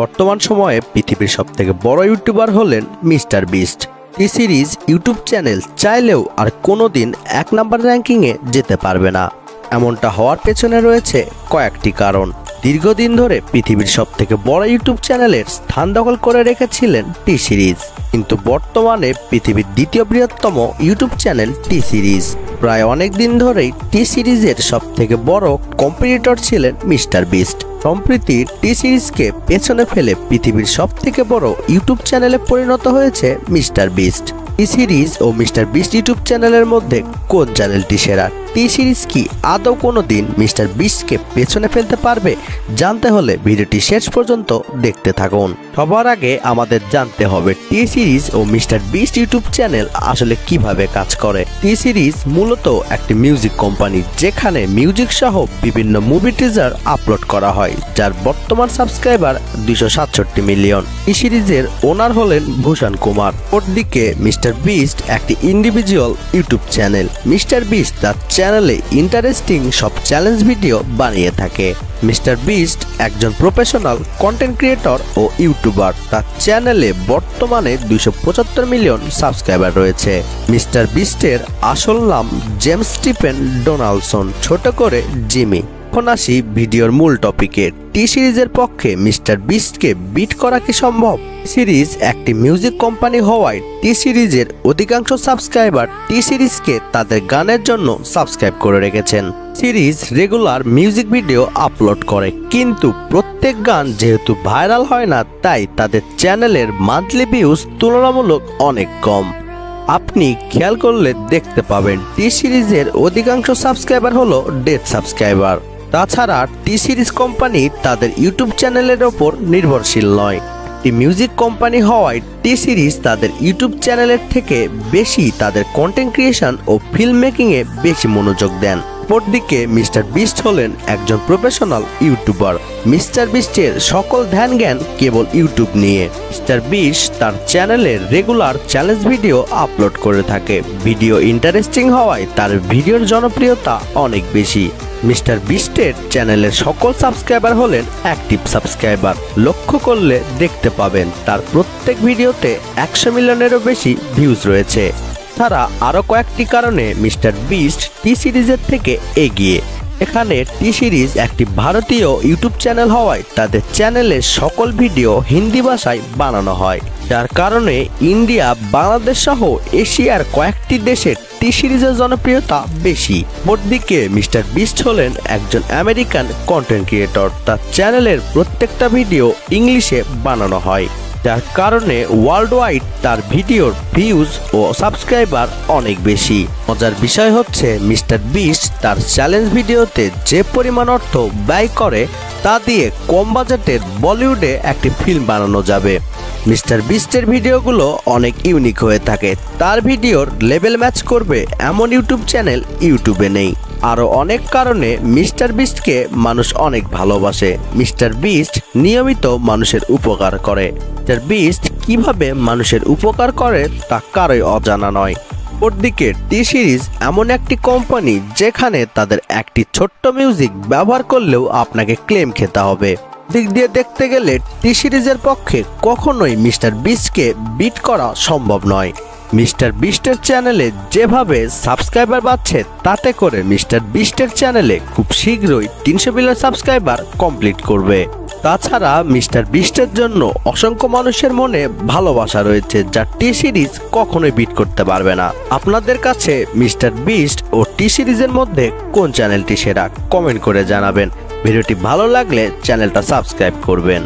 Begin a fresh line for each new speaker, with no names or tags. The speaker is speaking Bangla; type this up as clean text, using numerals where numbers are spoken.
বর্তমান সময়ে পৃথিবীর সবথেকে বড় ইউটিউবার হলেন মিস্টার বিস্ট। টি সিরিজ ইউটিউব চ্যানেল চাইলেও আর কোনোদিন 1 নাম্বার র্যাঙ্কিংয়ে যেতে পারবে না। এমনটা হওয়ার পেছনে রয়েছে কয়েকটি কারণ। দীর্ঘদিন ধরে পৃথিবীর সবথেকে বড় ইউটিউব চ্যানেলের স্থান দখল করে রেখেছিলেন টি সিরিজ, কিন্তু বর্তমানে পৃথিবীর দ্বিতীয় বৃহত্তম ইউটিউব চ্যানেল টি সিরিজ। প্রায় অনেক দিন ধরেই টি সিরিজের সবথেকে বড় কম্পিটিটর ছিলেন মিস্টার বিস্ট। সম্প্রতি টি সিরিজকে পেছনে ফেলে পৃথিবীর সবথেকে বড় ইউটিউব চ্যানেলে পরিণত হয়েছে মিস্টার বিস্ট। টি সিরিজ ও মিস্টার বিস্ট ইউটিউব চ্যানেলের মধ্যে কোন চ্যানেলটি সেরা? টি সিরিজ কি আদৌ কোনো দিন মিস্টার বিস্টকে পেছনে ফেলতে পারবে? জানতে হলে ভিডিওটি শেষ পর্যন্ত দেখতে থাকুন। সবার আগে আমাদের জানতে হবে টি সিরিজ ও মিস্টার বিস্ট ইউটিউব চ্যানেল আসলে কিভাবে কাজ করে। টি সিরিজ মূলত একটি মিউজিক কোম্পানি, যেখানে মিউজিক সহ বিভিন্ন মুভি টিজার আপলোড করা হয়, যার বর্তমান সাবস্ক্রাইবার 267 মিলিয়ন। টি সিরিজের ওনার হলেন ভূষণ কুমার। অন্যদিকে মিস্টার বিস্ট একটি individual YouTube channel. Mister beast তার চ্যানেলে ইন্টারেস্টিং সব চ্যালেঞ্জ ভিডিও বানিয়ে থাকে। মিস্টার বিস্ট একজন প্রফেশনাল কন্টেন্ট ক্রিয়েটর ও ইউটিউবার। তার চ্যানেলে বর্তমানে 275 মিলিয়ন সাবস্ক্রাইবার রয়েছে। মিস্টার বিস্টের আসল নাম জেমস স্টিফেন ডোনাল্ডসন, ছোট করে জিমি। এখন আসি ভিডিওর মূল টপিকে। টি সিরিজের পক্ষে মিস্টার বিস্টকে বিট করা কি সম্ভব? সিরিজ একটি মিউজিক কোম্পানি হওয়ায় টি সিরিজের অধিকাংশ সাবস্ক্রাইবার টি সিরিজকে তাদের গানের জন্য সাবস্ক্রাইব করে রেখেছেন। Series regular music video upload করে, কিন্তু প্রত্যেক গান যেহেতু ভাইরাল হয় না, তাই তাদের চ্যানেলের মান্থলি ভিউজ তুলনামূলক অনেক কম। আপনি খেয়াল করলে দেখতে পাবেন টি সিরিজের অধিকাংশ সাবস্ক্রাইবার হলো ডেড সাবস্ক্রাইবার। তাছাড়া টি সিরিজ কোম্পানি তাদের ইউটিউব চ্যানেলের ওপর নির্ভরশীল নয়। একটি মিউজিক কোম্পানি হওয়ায় টি সিরিজ তাদের ইউটিউব চ্যানেলের থেকে বেশি তাদের কন্টেন্ট ক্রিয়েশন ও ফিল্ম মেকিংয়ে বেশি মনোযোগ দেন। অপরদিকে মিস্টার বিস্ট হলেন একজন প্রফেশনাল ইউটিউবার। মিস্টার বিস্টের সকল ধ্যান জ্ঞান কেবল ইউটিউব নিয়ে। মিস্টার বিস্ট তার চ্যানেলে রেগুলার চ্যালেঞ্জ ভিডিও আপলোড করে থাকে। ভিডিও ইন্টারেস্টিং হওয়ায় তার ভিডিওর জনপ্রিয়তা অনেক বেশি। মিস্টার বিস্টের চ্যানেলের সকল সাবস্ক্রাইবার হলেন অ্যাক্টিভ সাবস্ক্রাইবার। লক্ষ্য করলে দেখতে পাবেন তার প্রত্যেক ভিডিওতে 100 মিলিয়নেরও বেশি ভিউজ রয়েছে। তারা আরও কয়েকটি কারণে মিস্টার বিস্ট টি সিরিজের থেকে এগিয়ে। এখানে টি সিরিজ একটি ভারতীয় ইউটিউব চ্যানেল হওয়ায় তাদের চ্যানেলের সকল ভিডিও হিন্দি ভাষায় বানানো হয়, যার কারণে ইন্ডিয়া, বাংলাদেশ সহ এশিয়ার কয়েকটি দেশে টি সিরিজের জনপ্রিয়তা বেশি। অপরদিকে মিস্টার বিস্ট হলেন একজন আমেরিকান কন্টেন্ট ক্রিয়েটর। তার চ্যানেলের প্রত্যেকটা ভিডিও ইংলিশে বানানো হয়, যার কারণে ওয়ার্ল্ড ওয়াইড তার ভিডিওর ভিউজ ও সাবস্ক্রাইবার অনেক বেশি। মজার বিষয় হচ্ছে মিস্টার বিস্ট তার চ্যালেঞ্জ ভিডিওতে যে পরিমাণ অর্থ ব্যয় করে, তা দিয়ে কম বাজেটের বলিউডে একটি ফিল্ম বানানো যাবে। মিস্টার বিস্টের ভিডিওগুলো অনেক ইউনিক হয়ে থাকে। তার ভিডিওর লেভেল ম্যাচ করবে এমন ইউটিউব চ্যানেল ইউটিউবে নেই। আরও অনেক কারণে মিস্টার বিস্টকে মানুষ অনেক ভালোবাসে। মিস্টার বিস্ট নিয়মিত মানুষের উপকার করে। মিস্টার বিস্ট কিভাবে মানুষের উপকার করে তা কারোই অজানা নয়। অপরদিকে টি সিরিজ এমন একটি কোম্পানি, যেখানে তাদের একটি ছোট্ট মিউজিক ব্যবহার করলেও আপনাকে ক্লেম খেতে হবে। দিক দিয়ে দেখতে গেলে টি সিরিজের পক্ষে কখনোই মিস্টার বিস্টকে বিট করা সম্ভব নয়। মিস্টার বিস্টের চ্যানেলে যেভাবে সাবস্ক্রাইবার বাড়ছে, তাতে করে মিস্টার বিস্টের চ্যানেলে খুব শীঘ্রই 300 মিলিয়ন সাবস্ক্রাইবার কমপ্লিট করবে। তাছাড়া মিস্টার বিস্টের জন্য অসংখ্য মানুষের মনে ভালোবাসা রয়েছে, যা টি সিরিজ কখনোই বিট করতে পারবে না। আপনাদের কাছে মিস্টার বিস্ট ও টি সিরিজের মধ্যে কোন চ্যানেলটি সেরা? কমেন্ট করে জানাবেন। ভিডিওটি ভালো লাগলে চ্যানেলটা সাবস্ক্রাইব করবেন।